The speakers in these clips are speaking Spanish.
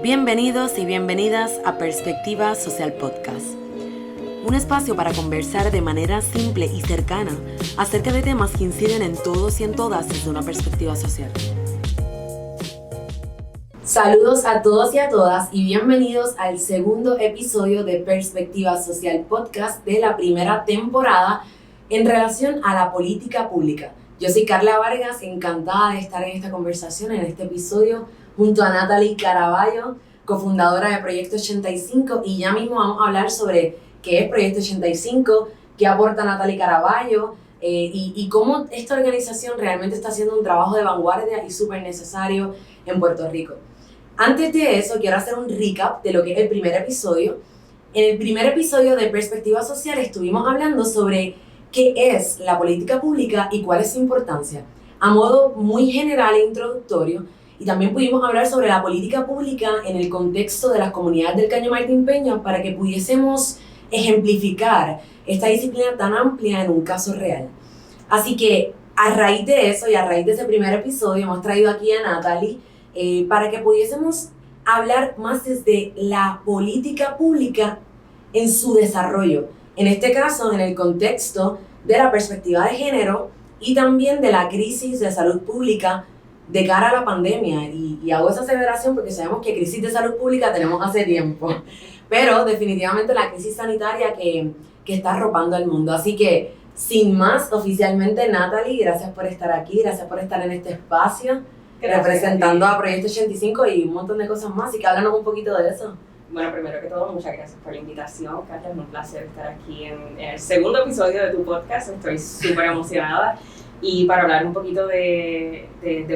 Bienvenidos y bienvenidas a Perspectiva Social Podcast, un espacio para conversar de manera simple y cercana acerca de temas que inciden en todos y en todas desde una perspectiva social. Saludos a todos y a todas y bienvenidos al segundo episodio de Perspectiva Social Podcast de la primera temporada en relación a la política pública. Yo soy Carla Vargas, encantada de estar en esta conversación, en este episodio, junto a Natalie Caraballo, cofundadora de Proyecto 85, y ya mismo vamos a hablar sobre qué es Proyecto 85, qué aporta Natalie Caraballo y cómo esta organización realmente está haciendo un trabajo de vanguardia y súper necesario en Puerto Rico. Antes de eso, quiero hacer un recap de lo que es el primer episodio. En el primer episodio de Perspectiva Social estuvimos hablando sobre qué es la política pública y cuál es su importancia, a modo muy general e introductorio, y también pudimos hablar sobre la política pública en el contexto de las comunidades del Caño Martín Peña para que pudiésemos ejemplificar esta disciplina tan amplia en un caso real. Así que a raíz de eso y a raíz de ese primer episodio hemos traído aquí a Natalie para que pudiésemos hablar más desde la política pública en su desarrollo. En este caso, en el contexto de la perspectiva de género y también de la crisis de salud pública de cara a la pandemia. Y hago esa aseveración porque sabemos que crisis de salud pública tenemos hace tiempo, pero definitivamente la crisis sanitaria que está arropando al mundo. Así que, sin más, oficialmente, Natalie, gracias por estar aquí, gracias por estar en este espacio, representando a Proyecto 85 y un montón de cosas más. Así que háblanos un poquito de eso. Bueno, primero que todo, muchas gracias por la invitación, Carla. Es un placer estar aquí en el segundo episodio de tu podcast. Estoy súper emocionada. Y para hablar un poquito de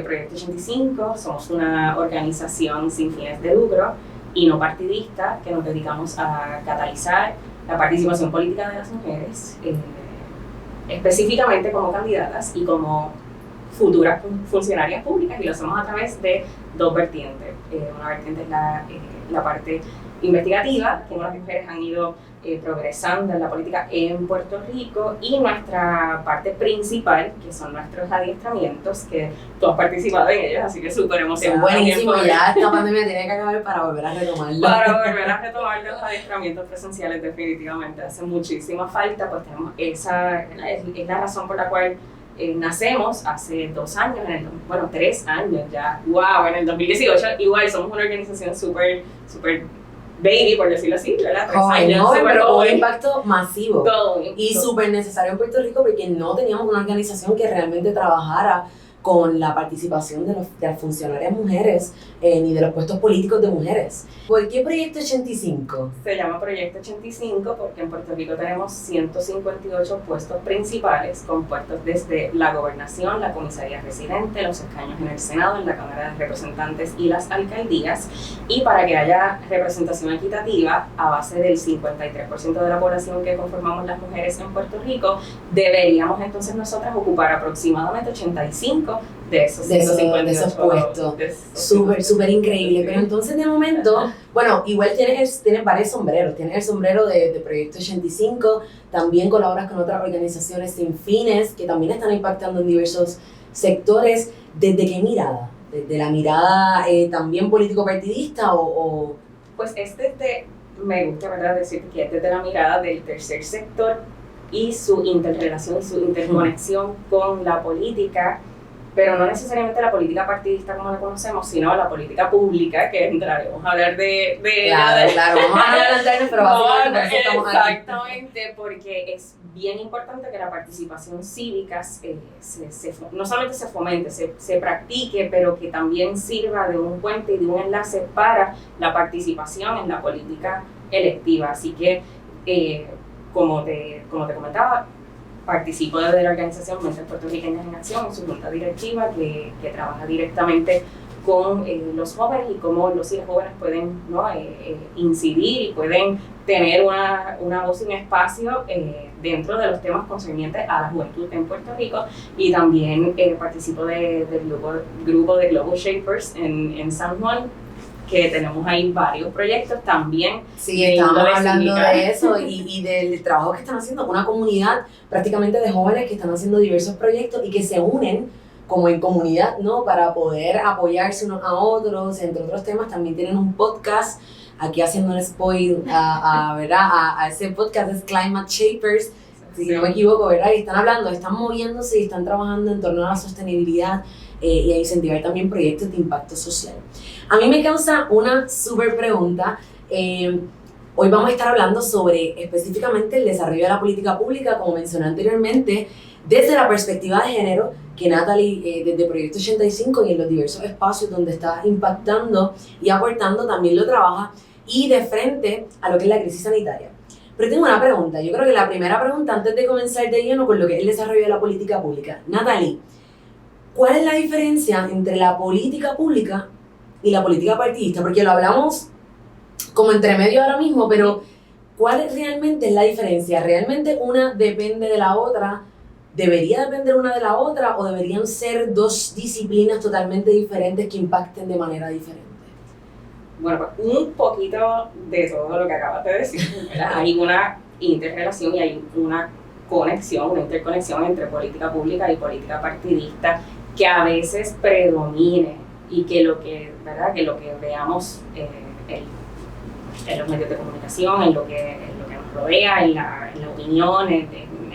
Proyecto 85, somos una organización sin fines de lucro y no partidista que nos dedicamos a catalizar la participación política de las mujeres, específicamente como candidatas y como futuras funcionarias públicas, y lo hacemos a través de dos vertientes. Una vertiente es la parte investigativa, como las mujeres han ido progresando en la política en Puerto Rico, y nuestra parte principal, que son nuestros adiestramientos, que tú has participado en ellos, así que súper emocionada. Buenísimo, ya esta pandemia tiene que acabar para volver a retomarlo. Para volver a retomar los adiestramientos presenciales, definitivamente hace muchísima falta, pues tenemos esa, es la razón por la cual nacemos hace 2 años, 3 años ya, wow, en el 2018, igual somos una organización súper baby, por decirlo así, ¿verdad? 3 años, pero con un impacto masivo todo, y súper necesario en Puerto Rico porque no teníamos una organización que realmente trabajara con la participación de las funcionarias mujeres ni de los puestos políticos de mujeres. ¿Por qué Proyecto 85? Se llama Proyecto 85 porque en Puerto Rico tenemos 158 puestos principales compuestos desde la gobernación, la comisaría residente, los escaños en el Senado, en la Cámara de Representantes y las alcaldías. Y para que haya representación equitativa a base del 53% de la población que conformamos las mujeres en Puerto Rico, deberíamos entonces nosotras ocupar aproximadamente 85 de esos puestos. Súper increíble. Pero entonces, de momento, bueno, igual tienes varios sombreros. Tienes el sombrero de Proyecto 85, también colaboras con otras organizaciones sin fines que también están impactando en diversos sectores. ¿Desde qué mirada? ¿Desde la mirada también político-partidista o...? Pues me gusta, ¿verdad?, decir que es desde la mirada del tercer sector y su interrelación, su interconexión con la política, pero no necesariamente la política partidista como la conocemos, sino la política pública, que entraremos a hablar de Claro, vamos a adelantarnos, pero básicamente estamos aquí. Exactamente, porque es bien importante que la participación cívica no solamente se fomente, se practique, pero que también sirva de un puente y de un enlace para la participación en la política electiva. Así que, como te comentaba, participo de la organización Mentes Puertorriqueñas en Acción, en su junta directiva, que trabaja directamente con los jóvenes y cómo los y las jóvenes pueden, ¿no?, incidir y pueden tener una voz y un espacio dentro de los temas concernientes a la juventud en Puerto Rico. Y también participo del grupo de Global Shapers en San Juan, que tenemos ahí varios proyectos también. Sí, estábamos hablando de eso y del trabajo que están haciendo, una comunidad prácticamente de jóvenes que están haciendo diversos proyectos y que se unen como en comunidad, ¿no? Para poder apoyarse unos a otros, entre otros temas. También tienen un podcast, aquí haciendo un spoil ¿verdad? A ese podcast, es Climate Shapers, si no me equivoco, ¿verdad? Y están hablando, están moviéndose y están trabajando en torno a la sostenibilidad y a incentivar también proyectos de impacto social. A mí me causa una súper pregunta. Hoy vamos a estar hablando sobre específicamente el desarrollo de la política pública, como mencioné anteriormente, desde la perspectiva de género, que Natalie desde Proyecto 85 y en los diversos espacios donde está impactando y aportando también lo trabaja, y de frente a lo que es la crisis sanitaria. Pero tengo una pregunta, yo creo que la primera pregunta antes de comenzar de lleno con lo que es el desarrollo de la política pública. Natalie, ¿cuál es la diferencia entre la política pública y la política partidista? Porque lo hablamos como entre medio ahora mismo, pero ¿cuál es realmente la diferencia? ¿Realmente una depende de la otra? ¿Debería depender una de la otra o deberían ser dos disciplinas totalmente diferentes que impacten de manera diferente? Bueno, pues un poquito de todo lo que acabas de decir, ¿verdad? Hay una interrelación y hay una conexión, una interconexión entre política pública y política partidista que a veces predomine y que lo que, ¿verdad? Que lo que veamos en los medios de comunicación, en lo que nos rodea, en la opinión, en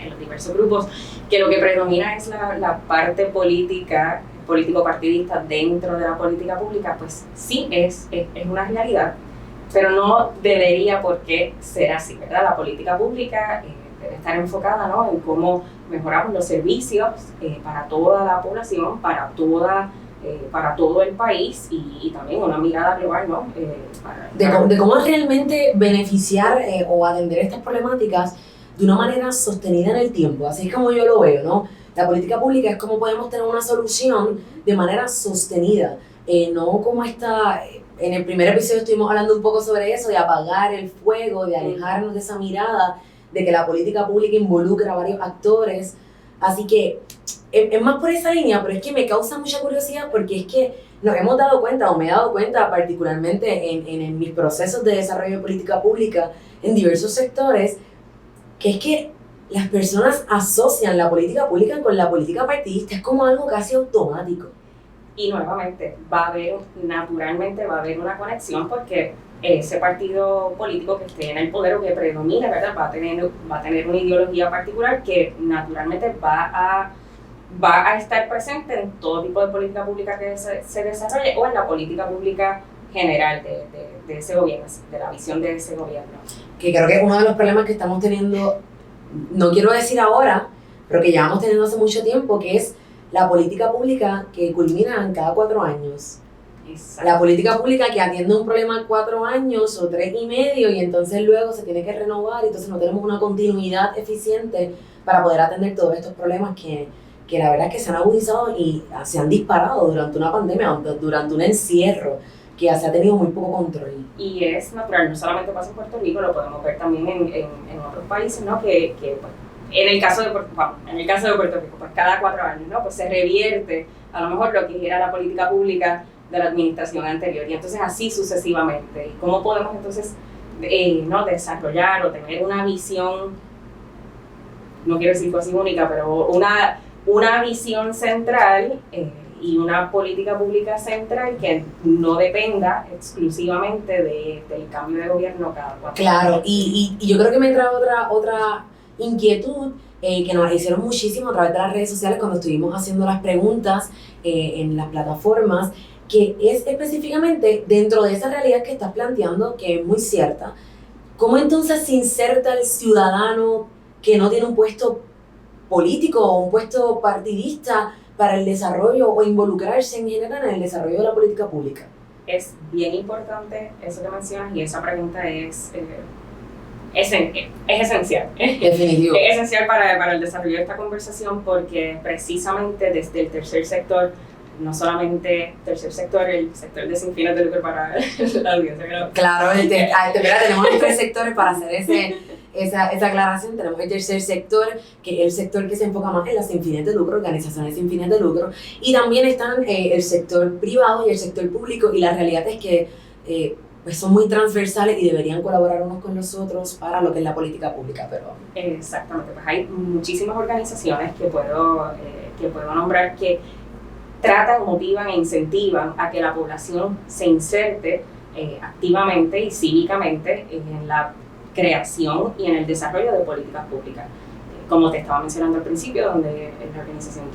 los diversos grupos, que lo que predomina es la parte político-partidista dentro de la política pública, pues sí es una realidad, pero no debería por qué ser así, ¿verdad? La política pública debe estar enfocada, ¿no? En cómo mejoramos los servicios para toda la población, para todo el país y también una mirada global, ¿no? De cómo realmente beneficiar o atender estas problemáticas de una manera sostenida en el tiempo, así es como yo lo veo, ¿no? La política pública es cómo podemos tener una solución de manera sostenida, no como esta, en el primer episodio estuvimos hablando un poco sobre eso, de apagar el fuego, de alejarnos de esa mirada, de que la política pública involucra a varios actores, así que es más por esa línea, pero es que me causa mucha curiosidad porque es que nos hemos dado cuenta, o me he dado cuenta particularmente en mis procesos de desarrollo de política pública en diversos sectores, que es que las personas asocian la política pública con la política partidista, es como algo casi automático. Y nuevamente, naturalmente va a haber una conexión porque ese partido político que esté en el poder o que predomine, ¿verdad? Va a tener una ideología particular que naturalmente va a estar presente en todo tipo de política pública que se desarrolle o en la política pública general de ese gobierno, de la visión de ese gobierno. Que creo que es uno de los problemas que estamos teniendo, no quiero decir ahora, pero que llevamos teniendo hace mucho tiempo, que es la política pública que culmina en cada 4 años. Exacto. La política pública que atiende un problema en 4 años o 3 y medio y entonces luego se tiene que renovar y entonces no tenemos una continuidad eficiente para poder atender todos estos problemas que la verdad es que se han agudizado y se han disparado durante una pandemia, durante un encierro que se ha tenido muy poco control. Y es natural, no solamente pasa en Puerto Rico, lo podemos ver también en otros países, ¿no? Que pues, en el caso de Puerto Rico, pues cada 4 años, ¿no? Pues se revierte a lo mejor lo que era la política pública de la administración anterior y entonces así sucesivamente. ¿Y cómo podemos entonces ¿no? desarrollar o tener una visión, no quiero decir casi única, pero una visión central y una política pública central que no dependa exclusivamente del cambio de gobierno cada 4 años? Claro, y yo creo que me trae otra inquietud que nos hicieron muchísimo a través de las redes sociales cuando estuvimos haciendo las preguntas en las plataformas, que es específicamente dentro de esa realidad que estás planteando, que es muy cierta. ¿Cómo entonces se inserta el ciudadano que no tiene un puesto político o un puesto partidista para el desarrollo o involucrarse en general en el desarrollo de la política pública? Es bien importante eso que mencionas y esa pregunta es esencial. Definitivo. Es esencial para el desarrollo de esta conversación porque precisamente desde el tercer sector, no solamente tercer sector, el sector de sin fines de lucro para la audiencia. Claro, tenemos 3 sectores para hacer esa aclaración. Tenemos el tercer sector, que es el sector que se enfoca más en las sin fines de lucro, organizaciones sin fines de lucro, y también están el sector privado y el sector público, y la realidad es que pues son muy transversales y deberían colaborar unos con los otros para lo que es la política pública. Pero exactamente, pues hay muchísimas organizaciones que puedo nombrar que tratan, motivan e incentivan a que la población se inserte activamente y cívicamente en la creación y en el desarrollo de políticas públicas. Como te estaba mencionando al principio, donde la organización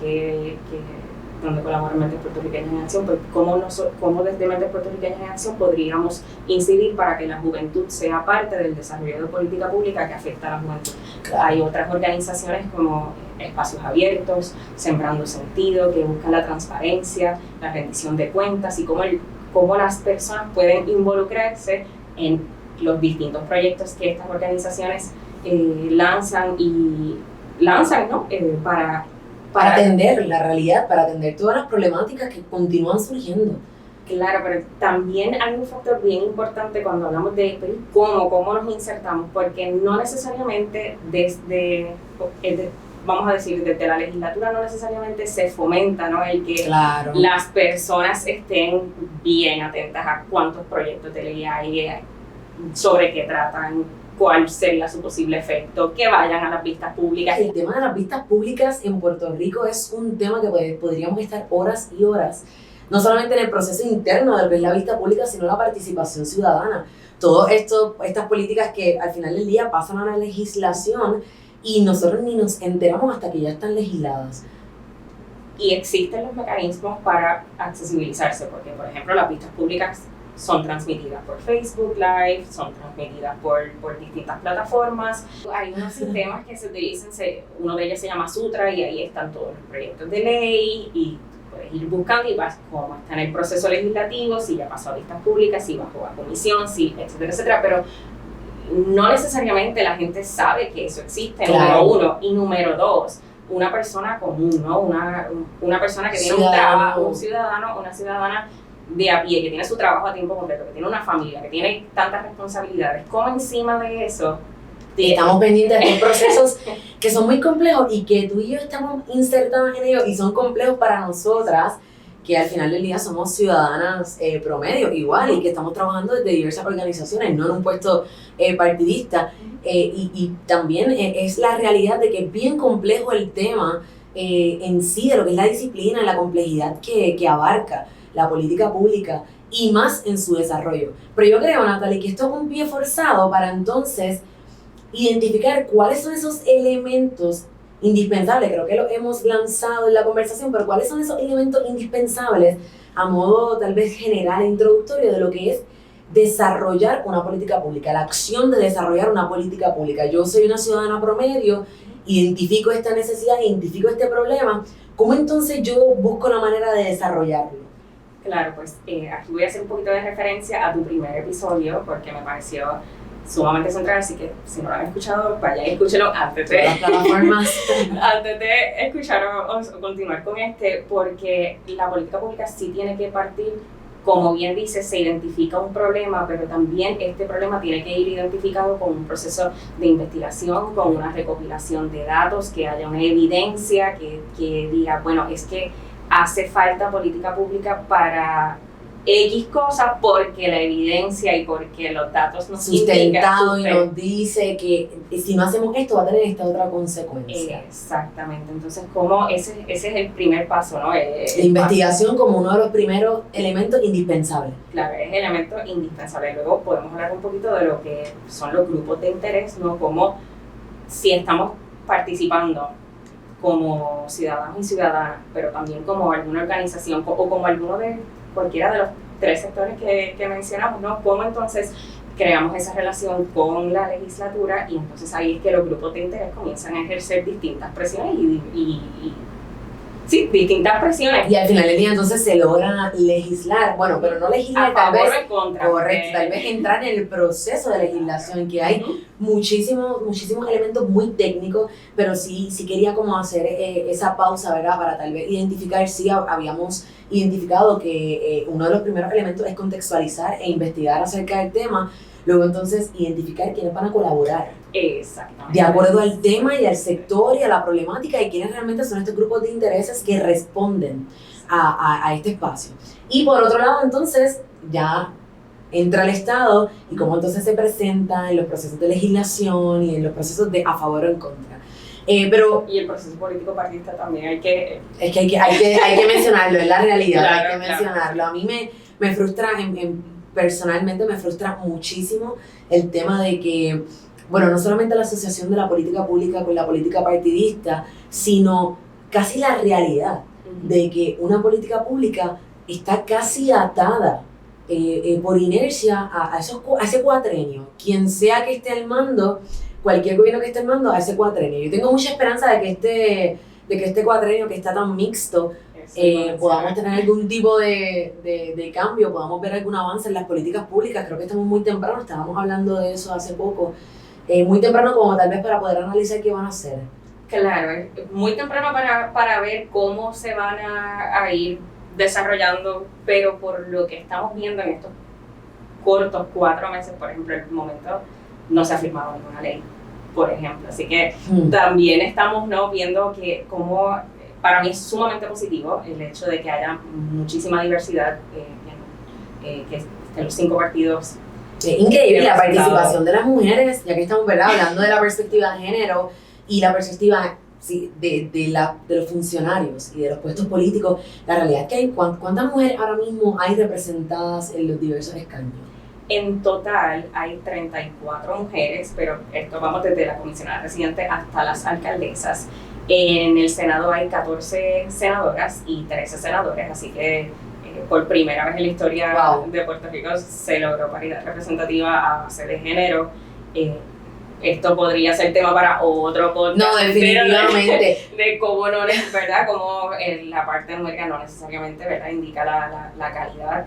donde colaboran Mentes Puertorriqueñas en Acción, pues cómo desde Mentes Puertorriqueñas en Acción podríamos incidir para que la juventud sea parte del desarrollo de política pública que afecta a la juventud. Claro. Hay otras organizaciones como Espacios Abiertos, Sembrando Sentido, que buscan la transparencia, la rendición de cuentas y cómo las personas pueden involucrarse en los distintos proyectos que estas organizaciones lanzan, ¿no? Para atender la realidad, para atender todas las problemáticas que continúan surgiendo. Claro, pero también hay un factor bien importante cuando hablamos de cómo nos insertamos, porque no necesariamente vamos a decir, desde la legislatura no necesariamente se fomenta, ¿no?, el que claro, las personas estén bien atentas a cuántos proyectos de ley hay, sobre qué tratan, cuál sería su posible efecto, que vayan a las vistas públicas. El tema de las vistas públicas en Puerto Rico es un tema que podríamos estar horas y horas, no solamente en el proceso interno de lo que es la vista pública, sino la participación ciudadana. Todas estas políticas que al final del día pasan a la legislación y nosotros ni nos enteramos hasta que ya están legisladas. Y existen los mecanismos para accesibilizarse, porque por ejemplo las vistas públicas son transmitidas por Facebook Live, son transmitidas por distintas plataformas. Hay unos sistemas que se utilizan, uno de ellos se llama Sutra y ahí están todos los proyectos de ley y puedes ir buscando y vas cómo está en el proceso legislativo, si ya pasó a vistas públicas, si bajó a comisión, si, etcétera, etcétera, pero no necesariamente la gente sabe que eso existe, claro, número uno, y número dos, una persona común, ¿no? Una persona que tiene un trabajo, un ciudadano, una ciudadana de a pie, que tiene su trabajo a tiempo completo, que tiene una familia, que tiene tantas responsabilidades, como encima de eso estamos pendientes de procesos que son muy complejos y que tú y yo estamos insertados en ellos y son complejos para nosotras, que al final del día somos ciudadanas promedio igual y que estamos trabajando desde diversas organizaciones, no en un puesto partidista, y también es la realidad de que es bien complejo el tema en sí, de lo que es la disciplina, la complejidad que abarca la política pública y más en su desarrollo. Pero yo creo, Natalie, que esto es un pie forzado para entonces identificar cuáles son esos elementos indispensables. Creo que lo hemos lanzado en la conversación, pero cuáles son esos elementos indispensables a modo tal vez general e introductorio de lo que es desarrollar una política pública, la acción de desarrollar una política pública. Yo soy una ciudadana promedio, identifico esta necesidad, identifico este problema, ¿cómo entonces yo busco la manera de desarrollarlo? Claro, pues aquí voy a hacer un poquito de referencia a tu primer episodio porque me pareció sumamente central, así que si no lo han escuchado, vayan y escúchenlo antes de escuchar o continuar con porque la política pública sí tiene que partir, como bien dice, se identifica un problema, pero también este problema tiene que ir identificado con un proceso de investigación, con una recopilación de datos, que haya una evidencia que diga, bueno, es que hace falta política pública para X cosas porque la evidencia y porque los datos nos sustentado y nos dice que si no hacemos esto va a tener esta otra consecuencia. Exactamente, entonces ese es el primer paso, ¿no? La investigación como uno de los primeros elementos indispensables. Claro, es elemento indispensable. Luego podemos hablar un poquito de lo que son los grupos de interés, ¿no? Como si estamos participando como ciudadanos y ciudadanas, pero también como alguna organización o como alguno de cualquiera de los tres sectores que mencionamos, ¿no? Cómo entonces creamos esa relación con la legislatura y entonces ahí es que los grupos de interés comienzan a ejercer distintas presiones distintas presiones. Y al final del día entonces se logra legislar, bueno, pero no legislar, tal vez en contra. Correcto, tal vez entrar en el proceso de legislación, que hay muchísimos elementos muy técnicos, pero sí quería como hacer esa pausa, ¿verdad? Para tal vez identificar, sí habíamos identificado que uno de los primeros elementos es contextualizar e investigar acerca del tema, luego entonces identificar quiénes van a colaborar. Exactamente. De acuerdo al tema y al sector y a la problemática y quiénes realmente son estos grupos de intereses que responden a este espacio. Y por otro lado entonces ya entra el Estado y cómo entonces se presenta en los procesos de legislación y en los procesos de a favor o en contra. Pero y el proceso político partidista también hay que... Es que hay que mencionarlo, es la realidad, Claro, hay que mencionarlo. A mí me frustra, personalmente me frustra muchísimo el tema de que, bueno, no solamente la asociación de la política pública con la política partidista, sino casi la realidad de que una política pública está casi atada por inercia a ese cuatrenio. Quien sea que esté al mando, cualquier gobierno que esté al mando, a ese cuatrenio. Yo tengo mucha esperanza de que este cuatrenio que está tan mixto, podamos tener algún tipo de cambio, podamos ver algún avance en las políticas públicas. Creo que estamos muy temprano, estábamos hablando de eso hace poco, muy temprano como tal vez para poder analizar qué van a hacer. Claro, es muy temprano para ver cómo se van a ir desarrollando, pero por lo que estamos viendo en estos cortos 4 meses, por ejemplo, en el momento no se ha firmado ninguna ley, por ejemplo. Así que también estamos viendo que como para mí es sumamente positivo el hecho de que haya muchísima diversidad que estén los 5 partidos. Increíble la participación de las mujeres, ya que estamos hablando de la perspectiva de género y la perspectiva de los funcionarios y de los puestos políticos. La realidad es que hay ¿cuántas mujeres ahora mismo hay representadas en los diversos escaños? En total hay 34 mujeres, pero esto vamos desde la comisionada residente hasta las alcaldesas. En el Senado hay 14 senadoras y 13 senadores, así que por primera vez en la historia de Puerto Rico se logró paridad representativa a base de género. Esto podría ser tema para otro podcast. No, definitivamente. De cómo no, ¿verdad? Cómo la parte numérica no necesariamente, ¿verdad? Indica la calidad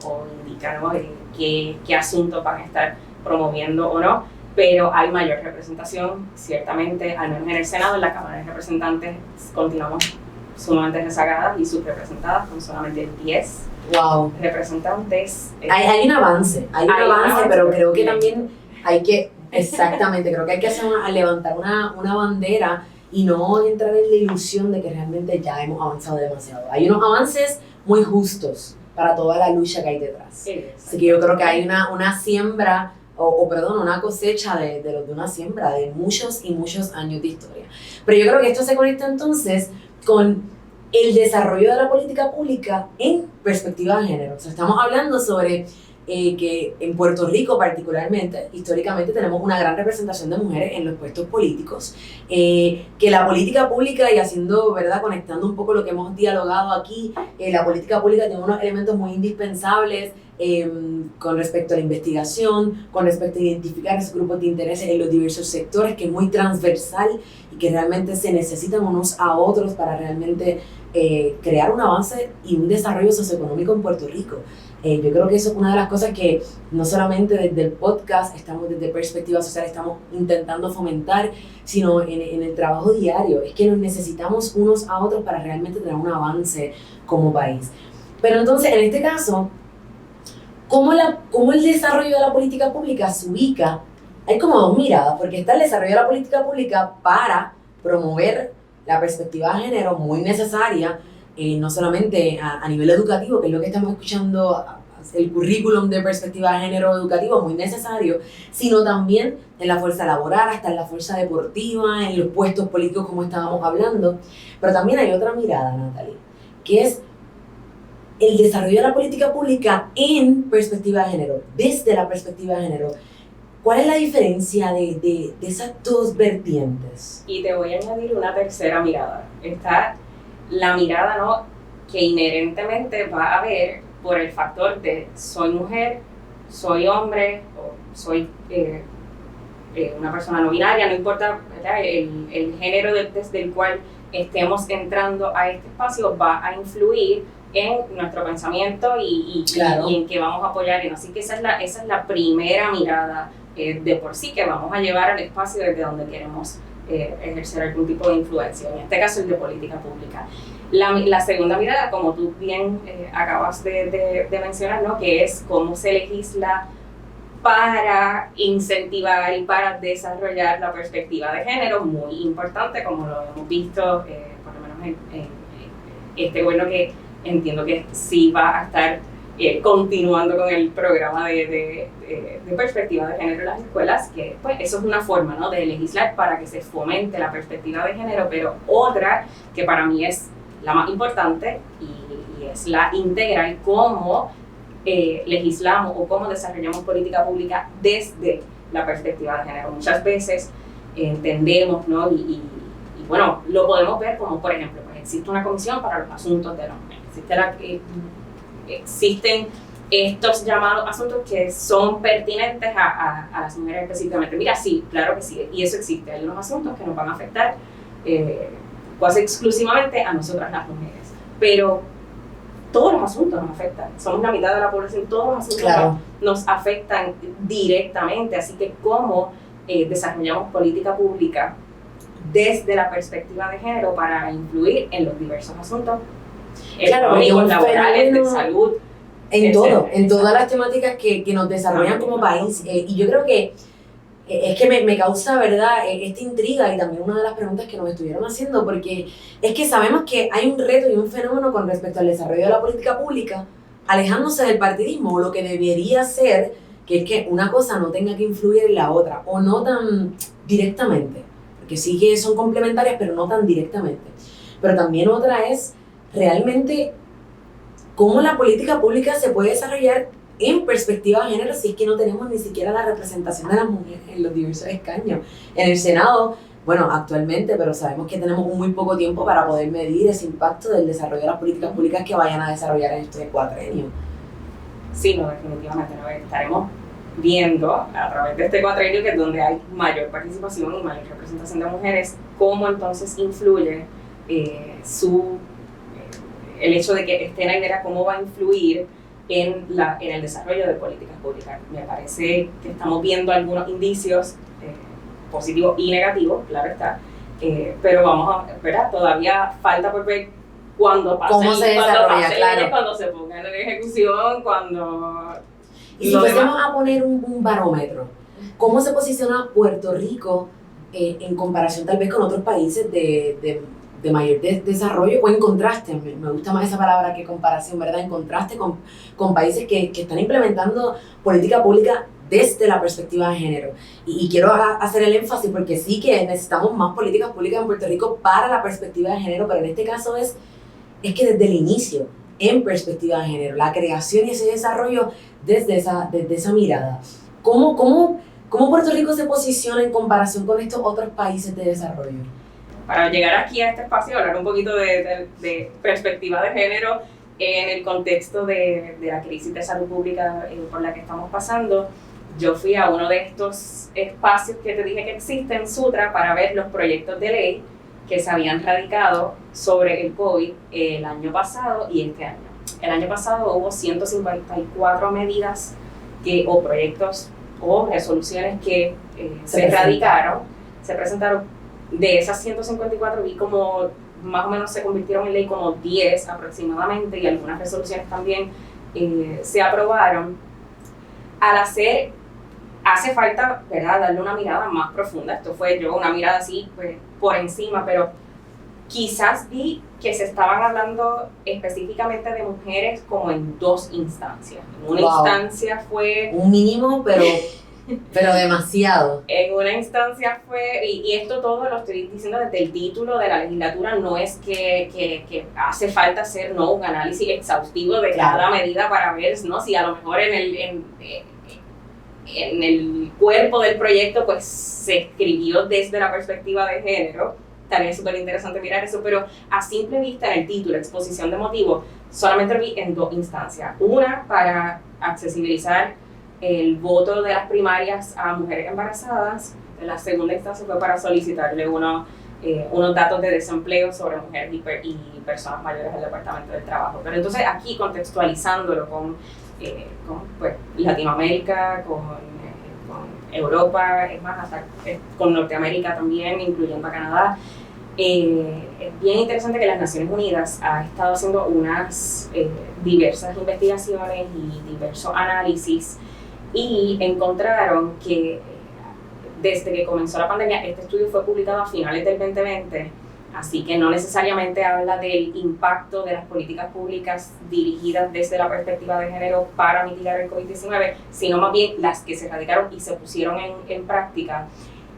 o indica, ¿no? qué asuntos van a estar promoviendo o no. Pero hay mayor representación, ciertamente, al menos en el Senado. En la Cámara de Representantes continuamos sumamente rezagadas y subrepresentadas con solamente 10 representantes. Hay un avance, pero creo que también hay que, exactamente, creo que hay que levantar una bandera y no entrar en la ilusión de que realmente ya hemos avanzado demasiado. Hay unos avances muy justos para toda la lucha que hay detrás. Sí, así que yo creo que hay una siembra, una cosecha de una siembra de muchos y muchos años de historia. Pero yo creo que esto se conecta entonces con el desarrollo de la política pública en perspectiva de género. O sea, estamos hablando sobre que en Puerto Rico particularmente, históricamente tenemos una gran representación de mujeres en los puestos políticos, que la política pública, y haciendo, ¿verdad?, conectando un poco lo que hemos dialogado aquí, la política pública tiene unos elementos muy indispensables con respecto a la investigación, con respecto a identificar esos grupos de intereses en los diversos sectores, que es muy transversal y que realmente se necesitan unos a otros para realmente crear un avance y un desarrollo socioeconómico en Puerto Rico. Yo creo que eso es una de las cosas que no solamente desde el podcast, desde Perspectiva Social, estamos intentando fomentar, sino en el trabajo diario. Es que nos necesitamos unos a otros para realmente tener un avance como país. Pero entonces, en este caso, ¿cómo el desarrollo de la política pública se ubica? Hay como dos miradas, porque está el desarrollo de la política pública para promover la perspectiva de género, muy necesaria, no solamente a nivel educativo, que es lo que estamos escuchando, el currículum de perspectiva de género educativo, muy necesario, sino también en la fuerza laboral, hasta en la fuerza deportiva, en los puestos políticos como estábamos hablando. Pero también hay otra mirada, Natalie, que es el desarrollo de la política pública en perspectiva de género, desde la perspectiva de género. ¿Cuál es la diferencia de esas dos vertientes? Y te voy a añadir una tercera mirada. Está la mirada, que inherentemente va a haber por el factor de soy mujer, soy hombre, o soy una persona no binaria, no importa, ¿verdad? El género desde el cual estemos entrando a este espacio va a influir en nuestro pensamiento y en qué vamos a apoyar. Así que esa es la primera mirada de por sí que vamos a llevar al espacio desde donde queremos ejercer algún tipo de influencia, en este caso el de política pública. La segunda mirada, como tú bien acabas de mencionar, que es cómo se legisla para incentivar y para desarrollar la perspectiva de género, muy importante, como lo hemos visto, por lo menos en este gobierno, que entiendo que sí va a estar continuando con el programa de perspectiva de género en las escuelas, que pues eso es una forma, ¿no?, de legislar para que se fomente la perspectiva de género, pero otra que para mí es la más importante y es la integral, cómo legislamos o cómo desarrollamos política pública desde la perspectiva de género. Muchas veces entendemos, ¿no?, y bueno, lo podemos ver como, por ejemplo, pues existe una comisión para los asuntos de la mujer, existen estos llamados asuntos que son pertinentes a las mujeres específicamente. Mira, sí, claro que sí, y eso existe. Hay unos asuntos que nos van a afectar casi exclusivamente a nosotras las mujeres, pero todos los asuntos nos afectan. Somos la mitad de la población, todos los asuntos claro, nos afectan directamente, así que cómo desarrollamos política pública desde la perspectiva de género para influir en los diversos asuntos económicos, laborales, de salud. En todo, en todas las temáticas que nos desarrollan como país. Y yo creo que es que me causa, ¿verdad?, esta intriga y también una de las preguntas que nos estuvieron haciendo, porque es que sabemos que hay un reto y un fenómeno con respecto al desarrollo de la política pública, alejándose del partidismo, o lo que debería ser, que es que una cosa no tenga que influir en la otra, o no tan directamente, porque sí que son complementarias, pero no tan directamente. Pero también otra es realmente cómo la política pública se puede desarrollar en perspectiva de género si es que no tenemos ni siquiera la representación de las mujeres en los diversos escaños. En el Senado, bueno, actualmente, pero sabemos que tenemos muy poco tiempo para poder medir ese impacto del desarrollo de las políticas públicas que vayan a desarrollar en este cuatrienio. Sí, no, definitivamente, ¿no? Estaremos viendo a través de este cuatrienio, que es donde hay mayor participación y mayor representación de mujeres, cómo entonces influye el hecho de que esté en la idea, cómo va a influir en el desarrollo de políticas públicas. Me parece que estamos viendo algunos indicios positivos y negativos, claro está, pero vamos a ver, todavía falta por ver cuándo pase, cómo se desarrolla, claro, cuando se ponga en ejecución, cuando... Y si fuésemos a poner un barómetro, ¿cómo se posiciona Puerto Rico en comparación tal vez con otros países de mayor desarrollo, o en contraste? Me gusta más esa palabra que comparación, ¿verdad? En contraste con países que están implementando política pública desde la perspectiva de género. Y quiero hacer el énfasis porque sí que necesitamos más políticas públicas en Puerto Rico para la perspectiva de género, pero en este caso es que desde el inicio, en perspectiva de género, la creación y ese desarrollo desde esa mirada. ¿Cómo Puerto Rico se posiciona en comparación con estos otros países de desarrollo? Para llegar aquí a este espacio, hablar un poquito de perspectiva de género en el contexto de la crisis de salud pública por la que estamos pasando. Yo fui a uno de estos espacios que te dije que existen, Sutra, para ver los proyectos de ley que se habían radicado sobre el COVID el año pasado y este año. El año pasado hubo 154 medidas o proyectos o resoluciones que se presentaron. De esas 154 vi como más o menos se convirtieron en ley como 10 aproximadamente, y algunas resoluciones también se aprobaron. Hace falta, ¿verdad?, darle una mirada más profunda. Esto fue una mirada así pues, por encima, pero quizás vi que se estaban hablando específicamente de mujeres como en dos instancias. En una instancia fue... un mínimo, pero demasiado. En una instancia fue, y esto todo lo estoy diciendo desde el título de la legislatura, no es que hace falta hacer un análisis exhaustivo de cada medida para ver, ¿no?, si a lo mejor en el cuerpo del proyecto pues se escribió desde la perspectiva de género. También es súper interesante mirar eso, pero a simple vista en el título, exposición de motivos, solamente vi en dos instancias. Una, para accesibilizar el voto de las primarias a mujeres embarazadas. La segunda instancia fue para solicitarle unos datos de desempleo sobre mujeres y personas mayores al Departamento del Trabajo. Pero entonces aquí contextualizándolo con pues, Latinoamérica, con Europa, es más, hasta con Norteamérica también, incluyendo a Canadá. Es bien interesante que las Naciones Unidas ha estado haciendo unas diversas investigaciones y diversos análisis, y encontraron que desde que comenzó la pandemia, este estudio fue publicado a finales del 2020, Así que no necesariamente habla del impacto de las políticas públicas dirigidas desde la perspectiva de género para mitigar el COVID-19, sino más bien las que se radicaron y se pusieron en práctica.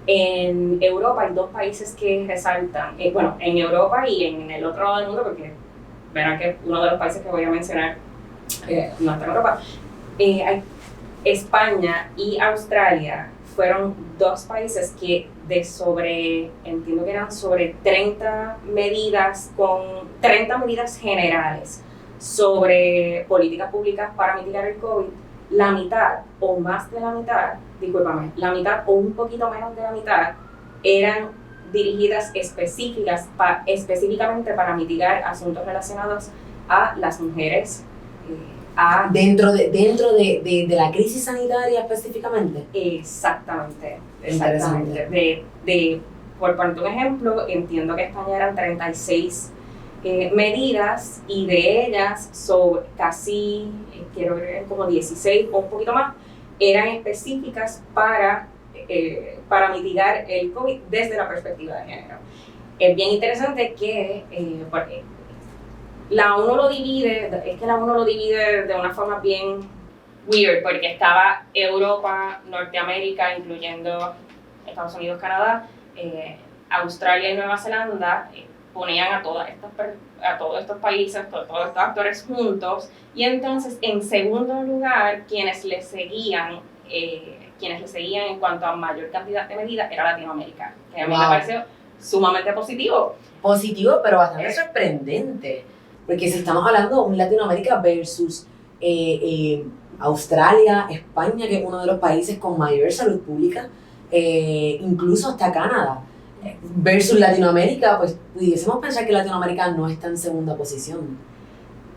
En Europa hay dos países que resaltan, bueno, en Europa y en el otro lado del mundo, porque verán que uno de los países que voy a mencionar no está en Europa. Hay España y Australia fueron dos países que entiendo que eran sobre 30 medidas generales sobre políticas públicas para mitigar el COVID, la mitad o más de la mitad, la mitad o un poquito menos de la mitad eran dirigidas específicamente para mitigar asuntos relacionados a las mujeres. Dentro de la crisis sanitaria específicamente. Exactamente. Por poner un ejemplo, entiendo que España eran 36 medidas y de ellas casi, quiero ver, como 16 o un poquito más, eran específicas para mitigar el COVID desde la perspectiva de género. Es bien interesante que porque la ONU lo divide de una forma bien weird, porque estaba Europa, Norteamérica, incluyendo Estados Unidos, Canadá, Australia y Nueva Zelanda, ponían a todos estos países, todos estos actores juntos, y entonces en segundo lugar, quienes le seguían en cuanto a mayor cantidad de medidas era Latinoamérica, que a mí me pareció sumamente positivo. Positivo, pero bastante sorprendente. Porque si estamos hablando de un Latinoamérica versus Australia, España, que es uno de los países con mayor salud pública, incluso hasta Canadá, versus Latinoamérica, pues pudiésemos pensar que Latinoamérica no está en segunda posición.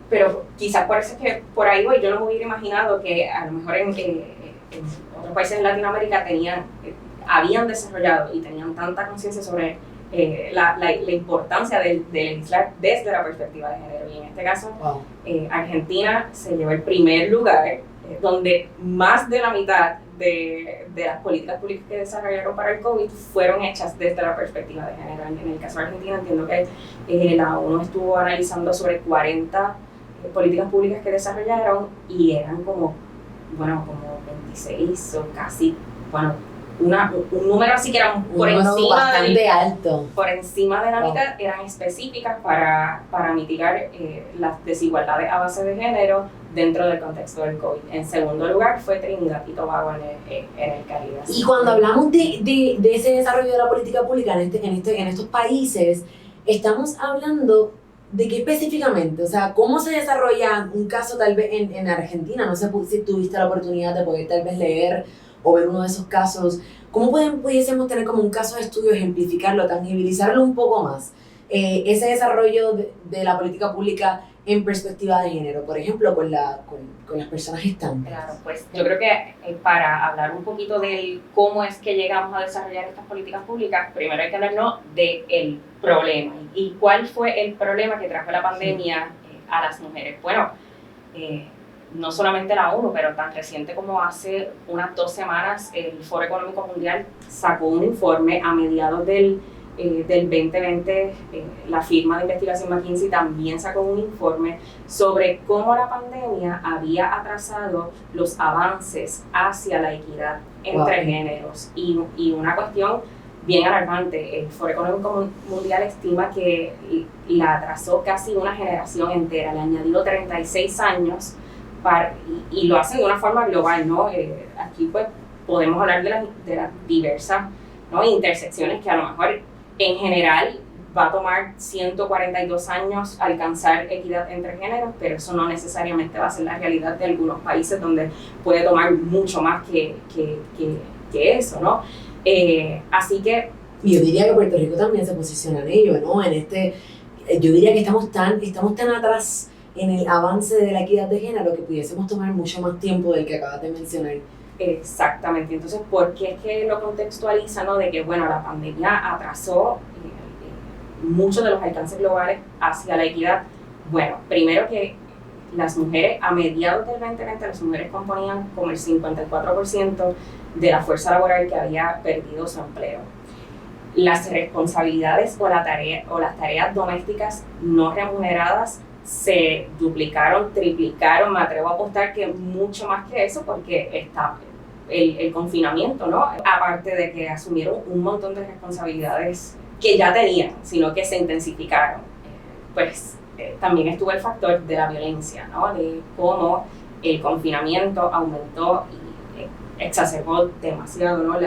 Pero quizás por eso es que por ahí voy, yo no me hubiera imaginado que a lo mejor en otros países de Latinoamérica habían desarrollado y tenían tanta conciencia sobre la importancia de legislar desde la perspectiva de género. Y en este caso, Argentina se llevó el primer lugar, donde más de la mitad de las políticas públicas que desarrollaron para el COVID fueron hechas desde la perspectiva de género. En el caso de Argentina, entiendo que la ONU estuvo analizando sobre 40 políticas públicas que desarrollaron y eran como 26 o casi, un número así que era por encima de la mitad, eran específicas para mitigar las desigualdades a base de género dentro del contexto del COVID. En segundo lugar fue Trinidad y Tobago en el Caribe. Y cuando hablamos de ese desarrollo de la política pública en estos países, estamos hablando de qué específicamente, o sea, cómo se desarrolla un caso tal vez en Argentina. No sé si tuviste la oportunidad de poder tal vez leer o ver uno de esos casos. ¿Cómo pudiésemos tener como un caso de estudio, ejemplificarlo, tangibilizarlo un poco más? Ese desarrollo de la política pública en perspectiva de género, por ejemplo, con las personas gestantes. Claro, pues yo creo que para hablar un poquito de cómo es que llegamos a desarrollar estas políticas públicas, primero hay que hablarnos del problema. ¿Y cuál fue el problema que trajo la pandemia a las mujeres? Bueno, no solamente la ONU, pero tan reciente como hace unas 2 semanas, el Foro Económico Mundial sacó un informe a mediados del 2020, la firma de investigación McKinsey también sacó un informe sobre cómo la pandemia había atrasado los avances hacia la equidad entre géneros. Y una cuestión bien alarmante, el Foro Económico Mundial estima que la atrasó casi una generación entera, le añadió 36 años, y lo hacen de una forma global, ¿no? Aquí pues podemos hablar de las diversas, ¿no?, intersecciones que a lo mejor en general va a tomar 142 años alcanzar equidad entre géneros, pero eso no necesariamente va a ser la realidad de algunos países donde puede tomar mucho más que eso, ¿no? Así que... Yo diría que Puerto Rico también se posiciona en ello, ¿no? Yo diría que estamos tan atrás en el avance de la equidad de género que pudiésemos tomar mucho más tiempo del que acabas de mencionar. Exactamente. Entonces, ¿por qué es que lo contextualiza, no? De que, la pandemia atrasó muchos de los alcances globales hacia la equidad. Bueno, primero que las mujeres, a mediados del 2020, las mujeres componían como el 54% de la fuerza laboral que había perdido su empleo. las responsabilidades o las tareas domésticas no remuneradas se duplicaron, triplicaron, me atrevo a apostar que mucho más que eso, porque está el confinamiento, ¿no? Aparte de que asumieron un montón de responsabilidades que ya tenían, sino que se intensificaron. Pues también estuvo el factor de la violencia, ¿no? De cómo el confinamiento aumentó y exacerbó demasiado, ¿no?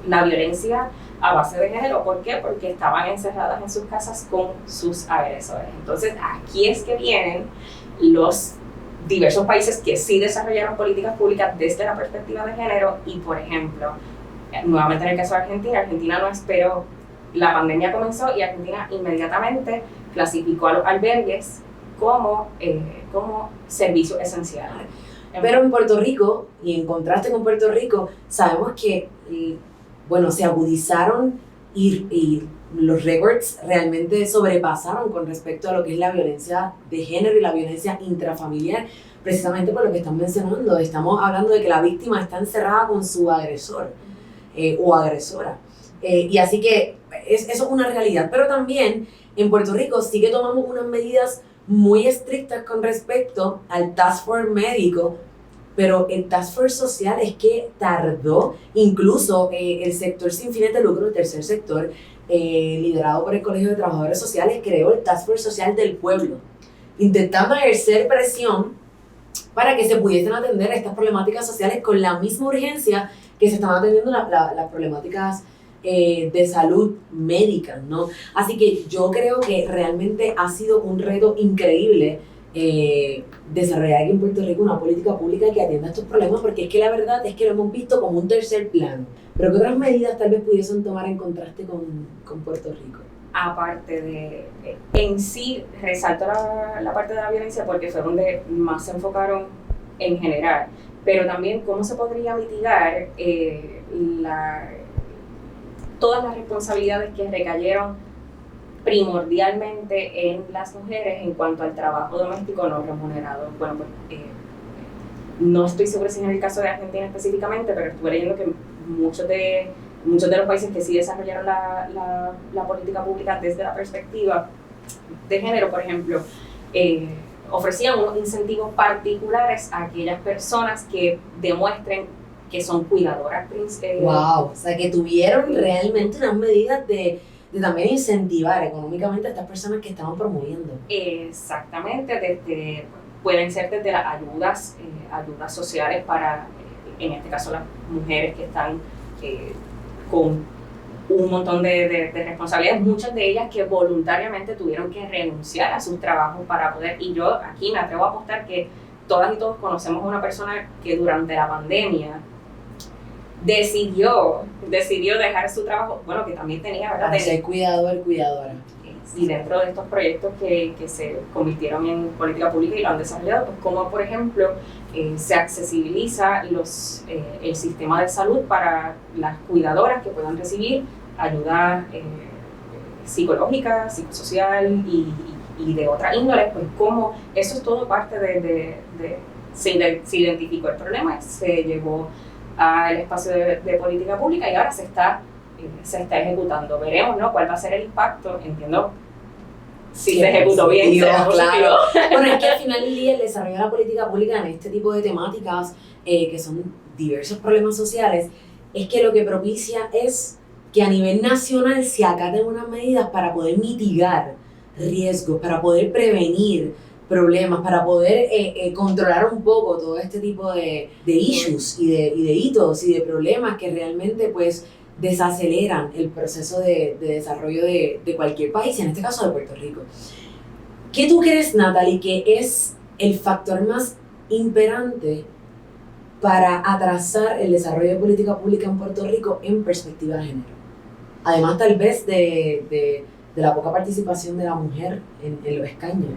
La violencia a base de género. ¿Por qué? Porque estaban encerradas en sus casas con sus agresores. Entonces, aquí es que vienen los diversos países que sí desarrollaron políticas públicas desde la perspectiva de género y, por ejemplo, nuevamente en el caso de Argentina no esperó, la pandemia comenzó y Argentina inmediatamente clasificó a los albergues como servicio esencial. Pero en Puerto Rico, y en contraste con Puerto Rico, sabemos que se agudizaron y los récords realmente sobrepasaron con respecto a lo que es la violencia de género y la violencia intrafamiliar, precisamente por lo que están mencionando. Estamos hablando de que la víctima está encerrada con su agresor o agresora. Y así que eso es una realidad. Pero también en Puerto Rico sí que tomamos unas medidas muy estrictas con respecto al Task Force médico, pero el Task Force social es que tardó, incluso el sector sin fines de lucro, el tercer sector, liderado por el Colegio de Trabajadores Sociales, creó el Task Force Social del Pueblo, intentando ejercer presión para que se pudiesen atender estas problemáticas sociales con la misma urgencia que se están atendiendo las problemáticas de salud médica, ¿no? Así que yo creo que realmente ha sido un reto increíble desarrollar aquí en Puerto Rico una política pública que atienda estos problemas, porque es que la verdad es que lo hemos visto como un tercer plano. Pero ¿qué otras medidas tal vez pudiesen tomar en contraste con Puerto Rico? Aparte de, en sí, resalto la parte de la violencia porque fue donde más se enfocaron en general, pero también cómo se podría mitigar todas las responsabilidades que recayeron primordialmente en las mujeres en cuanto al trabajo doméstico no remunerado. Bueno, pues no estoy segura si en el caso de Argentina específicamente, pero estuve leyendo que muchos de los países que sí desarrollaron la política pública desde la perspectiva de género, por ejemplo, ofrecían unos incentivos particulares a aquellas personas que demuestren que son cuidadoras. ¡Wow! O sea, que tuvieron realmente unas medidas de también incentivar económicamente a estas personas que estaban promoviendo. Exactamente, pueden ser desde las ayudas sociales para, en este caso, las mujeres que están con un montón de responsabilidades, muchas de ellas que voluntariamente tuvieron que renunciar a sus trabajos para poder, y yo aquí me atrevo a apostar que todas y todos conocemos a una persona que durante la pandemia decidió dejar su trabajo, bueno, que también tenía, ¿verdad? Para ser cuidador, cuidadora. Y dentro de estos proyectos que se convirtieron en política pública y lo han desarrollado, pues como por ejemplo se accesibiliza el sistema de salud para las cuidadoras que puedan recibir ayuda psicológica, psicosocial y de otra índole, pues como eso es todo parte se identificó el problema, se llevó al espacio de política pública y ahora se está ejecutando. Veremos, ¿no?, cuál va a ser el impacto, entiendo, si se ejecutó bien, será positivo. Claro. Bueno, es que al final del día el desarrollo de la política pública en este tipo de temáticas, que son diversos problemas sociales, es que lo que propicia es que a nivel nacional se acaten unas medidas para poder mitigar riesgos, para poder prevenir problemas, para poder controlar un poco todo este tipo de issues y de hitos y de problemas que realmente pues desaceleran el proceso de desarrollo de cualquier país, en este caso de Puerto Rico. ¿Qué tú crees, Natalie, que es el factor más imperante para atrasar el desarrollo de política pública en Puerto Rico en perspectiva de género? Además, tal vez de la poca participación de la mujer en los escaños.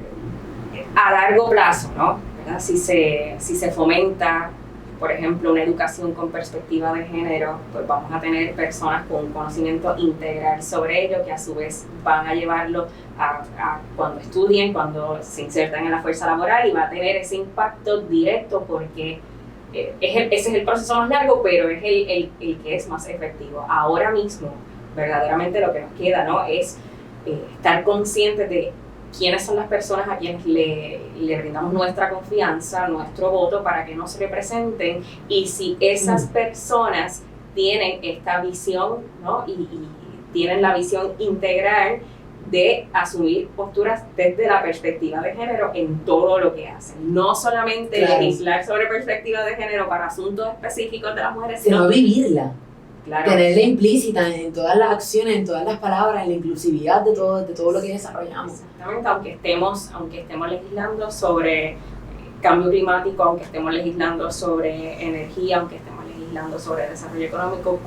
A largo plazo, ¿no? ¿Verdad? Si se fomenta, por ejemplo, una educación con perspectiva de género, pues vamos a tener personas con un conocimiento integral sobre ello, que a su vez van a llevarlo a cuando estudien, cuando se insertan en la fuerza laboral, y va a tener ese impacto directo porque ese es el proceso más largo, pero es el que es más efectivo. Ahora mismo, verdaderamente lo que nos queda, ¿no?, es estar conscientes de quiénes son las personas a quienes le brindamos nuestra confianza, nuestro voto para que nos representen, y si esas personas tienen esta visión, ¿no?, y tienen la visión integral de asumir posturas desde la perspectiva de género en todo lo que hacen. No solamente legislar sobre perspectiva de género para asuntos específicos de las mujeres, sino vivirla. Claro. Tenerla implícita en todas las acciones, en todas las palabras, en la inclusividad de todo lo que desarrollamos. Exactamente, aunque estemos legislando sobre cambio climático, aunque estemos legislando sobre energía, aunque estemos legislando sobre desarrollo económico,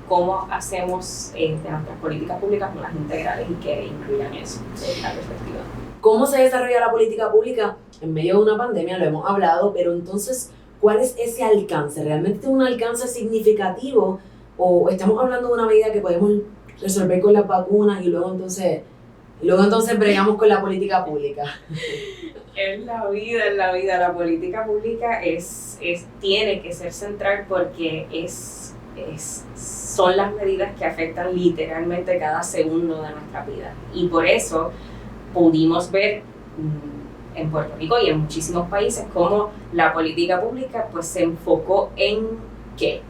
cómo hacemos de nuestras políticas públicas más integrales y que incluyan eso, la perspectiva. ¿Cómo se desarrolla la política pública en medio de una pandemia? Lo hemos hablado, pero entonces, ¿cuál es ese alcance? ¿Realmente tiene un alcance significativo o estamos hablando de una medida que podemos resolver con las vacunas y luego entonces bregamos con la política pública? En la vida, la política pública tiene que ser central porque son las medidas que afectan literalmente cada segundo de nuestra vida. Y por eso pudimos ver en Puerto Rico y en muchísimos países cómo la política pública pues se enfocó en que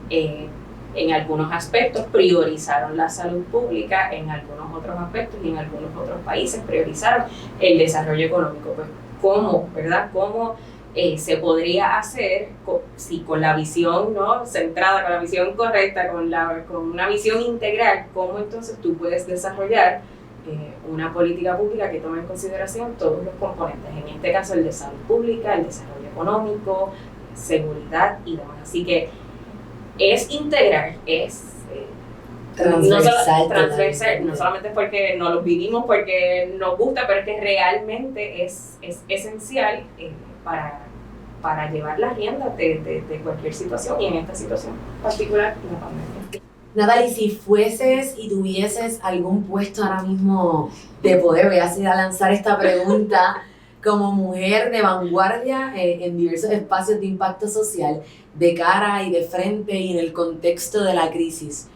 en algunos aspectos priorizaron la salud pública, en algunos otros aspectos y en algunos otros países priorizaron el desarrollo económico. Pues cómo se podría hacer si con la visión, ¿no?, centrada, con la visión correcta, con una visión integral, cómo entonces tú puedes desarrollar una política pública que tome en consideración todos los componentes, en este caso el de salud pública, el desarrollo económico, seguridad y demás. Así que es integral, es transversal, no solamente porque no lo vivimos, porque nos gusta, pero es que realmente es esencial para llevar las riendas de cualquier situación, y en esta situación particular, la pandemia. Natalie, si fueses y tuvieses algún puesto ahora mismo de poder, voy a lanzar esta pregunta, como mujer de vanguardia en diversos espacios de impacto social, de cara y de frente y en el contexto de la crisis,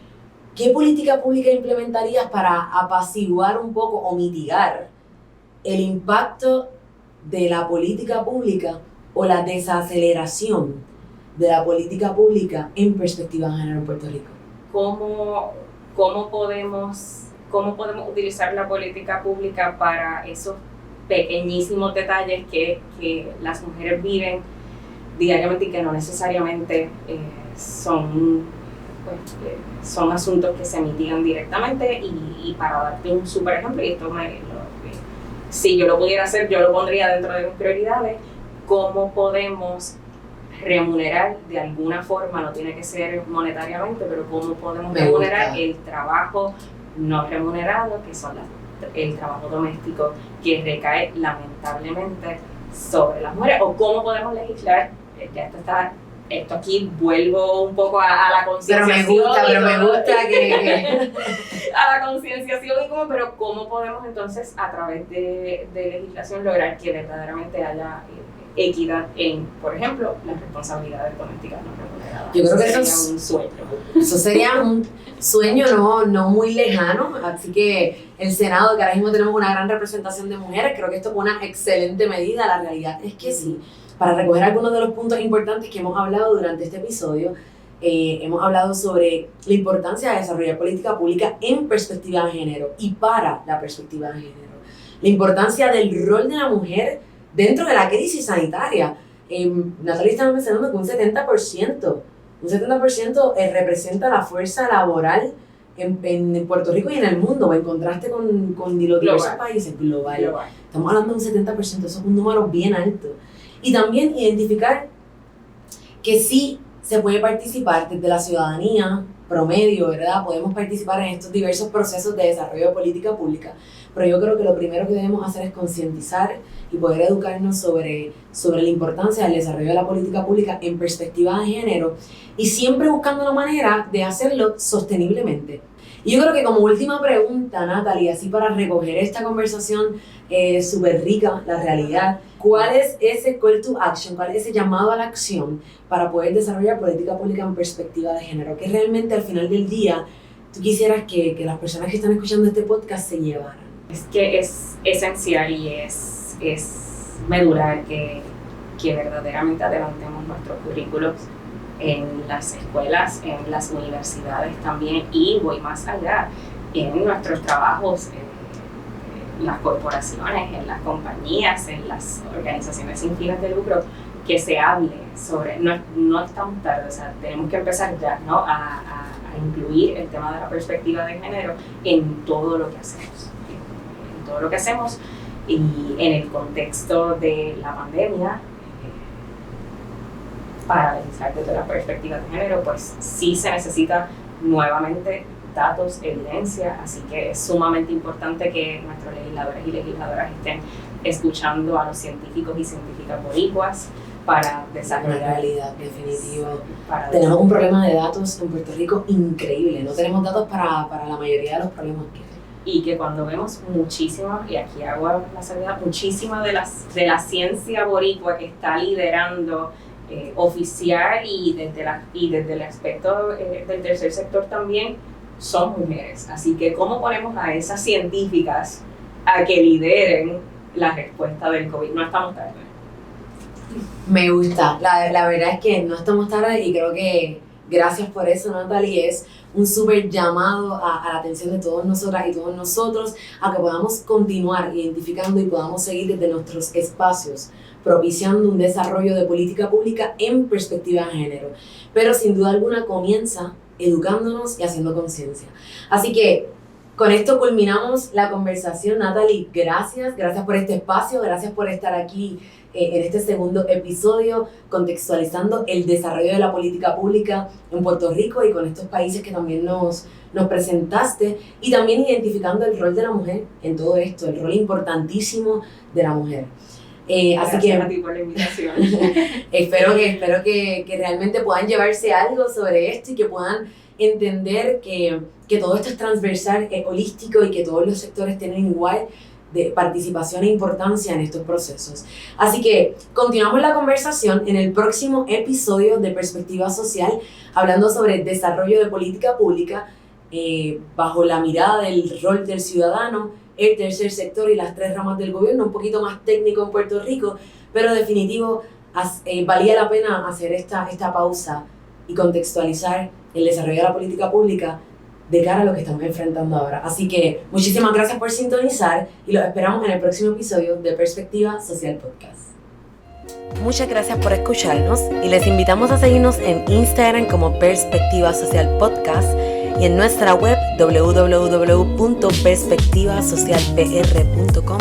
¿qué política pública implementarías para apaciguar un poco o mitigar el impacto de la política pública o la desaceleración de la política pública en perspectiva de género en Puerto Rico? ¿Cómo podemos utilizar la política pública para esos pequeñísimos detalles que las mujeres viven diariamente y que no necesariamente son asuntos que se mitigan directamente? Y para darte un súper ejemplo, y esto si yo lo pudiera hacer, yo lo pondría dentro de mis prioridades, ¿cómo podemos remunerar de alguna forma? No tiene que ser monetariamente, pero ¿cómo podemos remunerar el trabajo no remunerado, que son el trabajo doméstico, que recae lamentablemente sobre las mujeres? ¿O cómo podemos legislar? Esto aquí vuelvo un poco a la concienciación. Pero me gusta que a la concienciación pero ¿cómo podemos entonces a través de legislación lograr que verdaderamente haya equidad en, por ejemplo, las responsabilidades domésticas no remuneradas? Yo creo que eso sería un sueño. Eso sería un sueño no muy lejano, así que el Senado, que ahora mismo tenemos una gran representación de mujeres, creo que esto es una excelente medida. La realidad es que sí. Para recoger algunos de los puntos importantes que hemos hablado durante este episodio, hemos hablado sobre la importancia de desarrollar política pública en perspectiva de género y para la perspectiva de género. La importancia del rol de la mujer dentro de la crisis sanitaria. Natalie estaba mencionando que un 70% representa la fuerza laboral en Puerto Rico y en el mundo, en contraste con los diversos países globales. Estamos hablando de un 70%, eso es un número bien alto. Y también identificar que sí se puede participar desde la ciudadanía promedio, ¿verdad? Podemos participar en estos diversos procesos de desarrollo de política pública, pero yo creo que lo primero que debemos hacer es concientizar y poder educarnos sobre la importancia del desarrollo de la política pública en perspectiva de género y siempre buscando una manera de hacerlo sosteniblemente. Y yo creo que como última pregunta, Natalie, así para recoger esta conversación súper rica, la realidad, ¿cuál es ese call to action, cuál es ese llamado a la acción para poder desarrollar política pública en perspectiva de género? Que realmente al final del día tú quisieras que las personas que están escuchando este podcast se llevaran. Es que es esencial y es medular que verdaderamente adelantemos nuestros currículos en las escuelas, en las universidades también, y voy más allá, en nuestros trabajos, en las corporaciones, en las compañías, en las organizaciones sin fines de lucro, que se hable sobre, no estamos tarde, o sea, tenemos que empezar ya, ¿no?, a incluir el tema de la perspectiva de género en todo lo que hacemos, en todo lo que hacemos, y en el contexto de la pandemia, para legislar desde la perspectiva de género, pues sí se necesita nuevamente datos, evidencia, así que es sumamente importante que nuestros legisladores y legisladoras estén escuchando a los científicos y científicas boricuas para desarrollar. Una realidad, definitivo. Tenemos un problema de datos en Puerto Rico increíble, no tenemos datos para la mayoría de los problemas que hay. Y que cuando vemos muchísima, y aquí hago la salida, muchísima de la ciencia boricua que está liderando oficial y desde el aspecto del tercer sector también, son mujeres. Así que ¿cómo ponemos a esas científicas a que lideren la respuesta del COVID? No estamos tarde. Me gusta, la verdad es que no estamos tarde, y creo que gracias por eso, Natalie. Es un súper llamado a la atención de todas nosotras y todos nosotros, a que podamos continuar identificando y podamos seguir desde nuestros espacios propiciando un desarrollo de política pública en perspectiva de género. Pero sin duda alguna comienza educándonos y haciendo conciencia. Así que con esto culminamos la conversación. Natalie, gracias por este espacio, gracias por estar aquí en este segundo episodio, contextualizando el desarrollo de la política pública en Puerto Rico y con estos países que también nos presentaste, y también identificando el rol de la mujer en todo esto, el rol importantísimo de la mujer. Así que a ti por la invitación. espero que realmente puedan llevarse algo sobre esto y que puedan entender que todo esto es transversal, es holístico, y que todos los sectores tienen igual de participación e importancia en estos procesos. Así que continuamos la conversación en el próximo episodio de Perspectiva Social, hablando sobre el desarrollo de política pública bajo la mirada del rol del ciudadano, el tercer sector y las tres ramas del gobierno, un poquito más técnico en Puerto Rico, pero definitivo valía la pena hacer esta pausa y contextualizar el desarrollo de la política pública de cara a lo que estamos enfrentando ahora. Así que muchísimas gracias por sintonizar y los esperamos en el próximo episodio de Perspectiva Social Podcast. Muchas gracias por escucharnos y les invitamos a seguirnos en Instagram como Perspectiva Social Podcast y en nuestra web www.perspectivasocialpr.com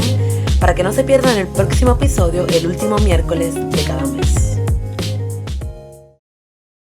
para que no se pierdan el próximo episodio el último miércoles de cada mes.